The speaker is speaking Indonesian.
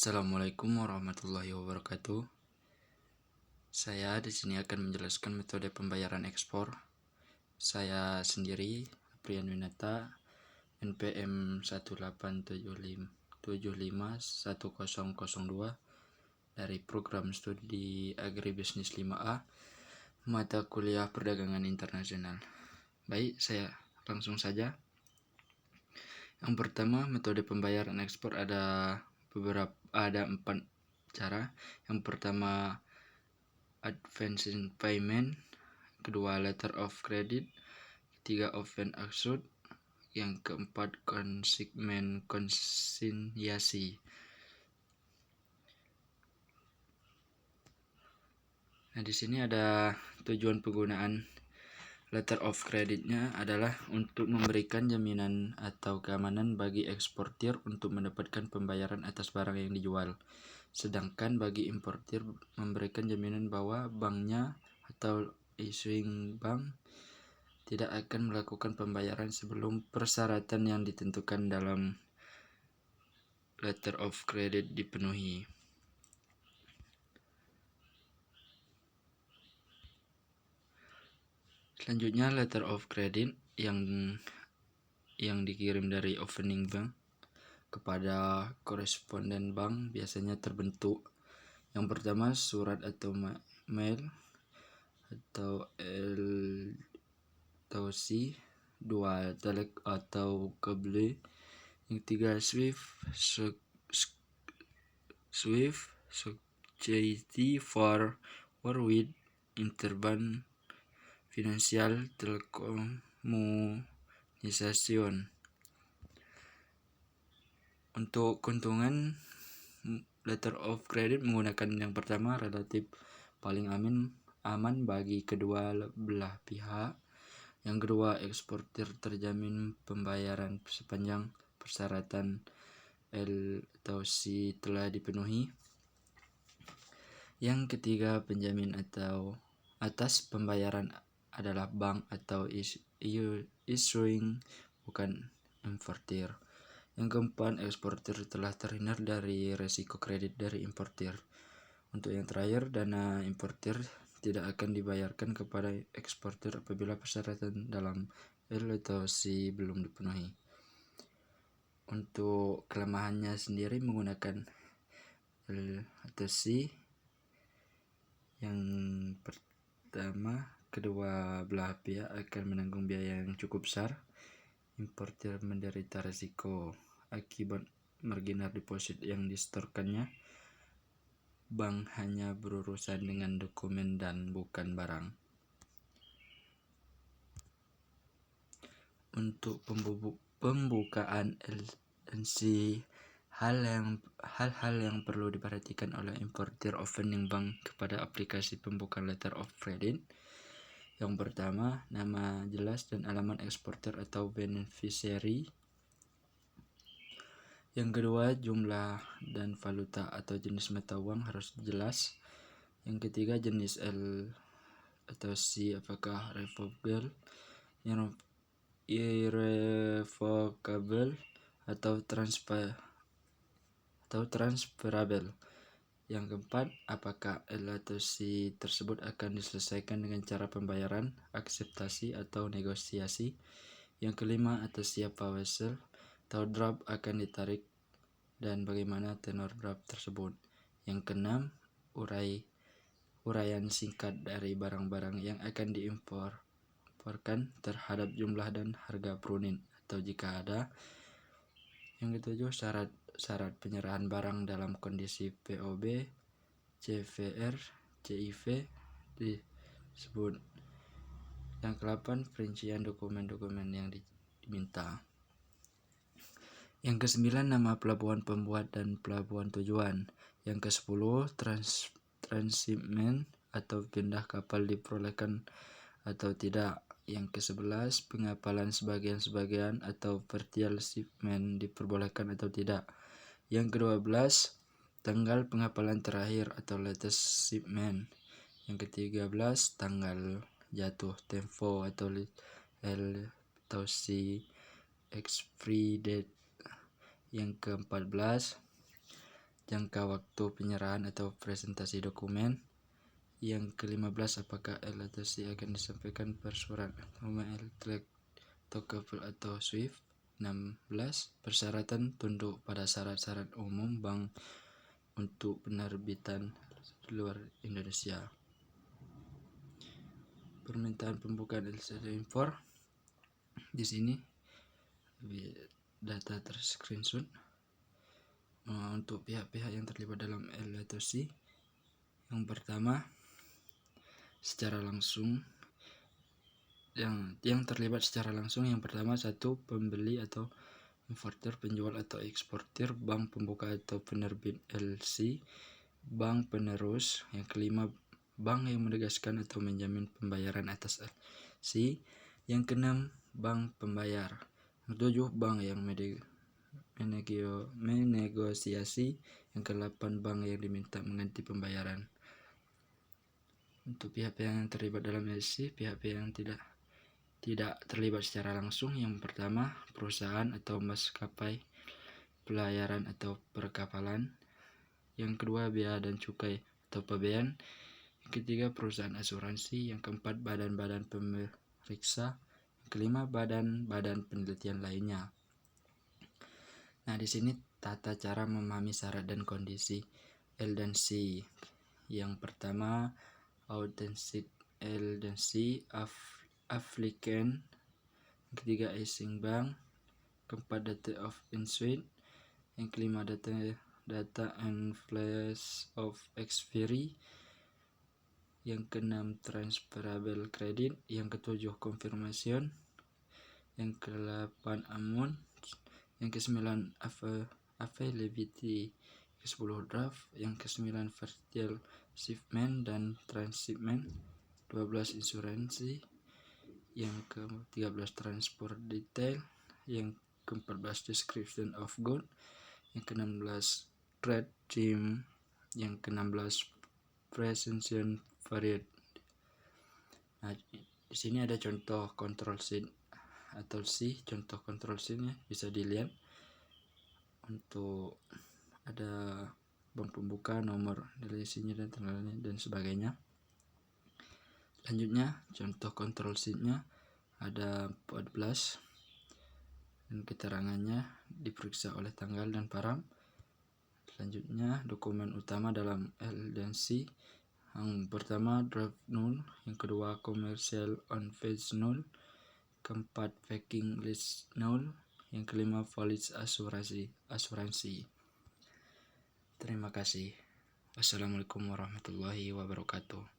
Assalamualaikum warahmatullahi wabarakatuh. Saya di sini akan menjelaskan metode pembayaran ekspor. Saya sendiri, Aprian Winata, NPM 187510002 dari program studi Agribisnis 5A, mata kuliah perdagangan internasional. Baik, saya langsung saja. Yang pertama, metode pembayaran ekspor ada 4 cara. Yang pertama, advance payment, kedua letter of credit, ketiga open account, yang keempat konsinyasi. Nah, di sini ada tujuan penggunaan letter of creditnya adalah untuk memberikan jaminan atau keamanan bagi eksportir untuk mendapatkan pembayaran atas barang yang dijual. Sedangkan bagi importir memberikan jaminan bahwa banknya atau issuing bank tidak akan melakukan pembayaran sebelum persyaratan yang ditentukan dalam letter of credit dipenuhi. Selanjutnya, letter of credit yang dikirim dari opening bank kepada koresponden bank biasanya terbentuk. Yang pertama, surat atau mail atau LTC, dua telek atau kabel, yang tiga Swift Society for with Interbank Financial Telekomunikasi. Untuk keuntungan letter of credit menggunakan yang pertama relatif paling aman bagi kedua belah pihak. Yang kedua, eksportir terjamin pembayaran sepanjang persyaratan LTC telah dipenuhi. Yang ketiga, penjamin atau atas pembayaran adalah bank atau issuing, bukan importir. Yang keempat, eksportir telah terhindar dari resiko kredit dari importir. Untuk yang terakhir, dana importir tidak akan dibayarkan kepada eksportir apabila persyaratan dalam LTC belum dipenuhi. Untuk kelemahannya sendiri menggunakan LTC, yang pertama, kedua belah pihak akan menanggung biaya yang cukup besar. Importir menderita risiko akibat marginal deposit yang disetorkannya. Bank hanya berurusan dengan dokumen dan bukan barang. Untuk pembukaan LTC, hal-hal yang perlu diperhatikan oleh importir opening bank kepada aplikasi pembukaan letter of credit. Yang pertama, nama jelas dan alamat eksportir atau beneficiary. Yang kedua, jumlah dan valuta atau jenis mata uang harus jelas. Yang ketiga, jenis LTC apakah revocable, irrevocable atau transferable. Yang keempat, apakah LTC tersebut akan diselesaikan dengan cara pembayaran, akseptasi atau negosiasi. Yang kelima, atas siapa wesel atau draft akan ditarik dan bagaimana tenor draft tersebut. Yang keenam, uraian singkat dari barang-barang yang akan diimporkan terhadap jumlah dan harga per unit atau jika ada. Yang ketujuh, syarat penyerahan barang dalam kondisi POB, CVR, CIV disebut. Yang ke-8, perincian dokumen-dokumen yang diminta. Yang ke-9, nama pelabuhan pembuat dan pelabuhan tujuan. Yang ke-10, transshipment atau pindah kapal diperbolehkan atau tidak. Yang ke-11, pengapalan sebagian-sebagian atau partial shipment diperbolehkan atau tidak. Yang ke-12, tanggal pengapalan terakhir atau latest shipment. Yang ke-13, tanggal jatuh tempo atau LTC expiry date. Yang ke-14, jangka waktu penyerahan atau presentasi dokumen. Yang ke-15, apakah L atau C akan disampaikan per surat email, TOEFL atau SWIFT. 16, persyaratan tunduk pada syarat-syarat umum bank untuk penerbitan di luar Indonesia. Permintaan pembukaan LCD impor. Di sini data terscreenshot untuk pihak-pihak yang terlibat dalam L atau C. Yang pertama, secara langsung yang terlibat secara langsung. Yang pertama, 1. Pembeli atau importer, penjual atau eksportir, bank pembuka atau penerbit LC, bank penerus. Yang kelima, bank yang menegaskan atau menjamin pembayaran atas LC. Yang keenam, bank pembayar. Yang ketujuh, bank yang menegosiasi. Yang ke-8, bank yang diminta mengganti pembayaran. Untuk pihak-pihak yang terlibat dalam LC, pihak-pihak yang tidak terlibat secara langsung. Yang pertama, perusahaan atau maskapai pelayaran atau perkapalan. Yang kedua, bea dan cukai atau pabean. Yang ketiga, perusahaan asuransi. Yang keempat, badan-badan pemeriksa. Yang kelima, badan-badan penelitian lainnya. Nah, di sini tata cara memahami syarat dan kondisi L dan C. Yang pertama, authentic L dan C, applicant. Yang ketiga, issuing bank. Keempat, date of issuance. Yang kelima, data and place of expiry. Yang keenam, transferable credit. Yang ketujuh, confirmation. Yang ke-8, amount. Yang ke-9, availability. Ke-10, draft. Yang ke-9, virtual shipment dan transshipment. 12, insuransi. Yang ke-13, transport detail. Yang ke-14, description of good. Yang ke-16, trade team. Yang ke-16, presentation period. Nah, di sini ada contoh control sheet atau C. Contoh control sheetnya bisa dilihat. Untuk ada bank pembuka, nomor isinya dan tanggalnya dan sebagainya. Selanjutnya, contoh control sheetnya ada 14 dan keterangannya diperiksa oleh tanggal dan param. Selanjutnya, dokumen utama dalam L dan C. Yang pertama, draft null. Yang kedua, commercial on page null. Keempat, packing list null. Yang kelima, policy asuransi. Terima kasih. Wassalamualaikum warahmatullahi wabarakatuh.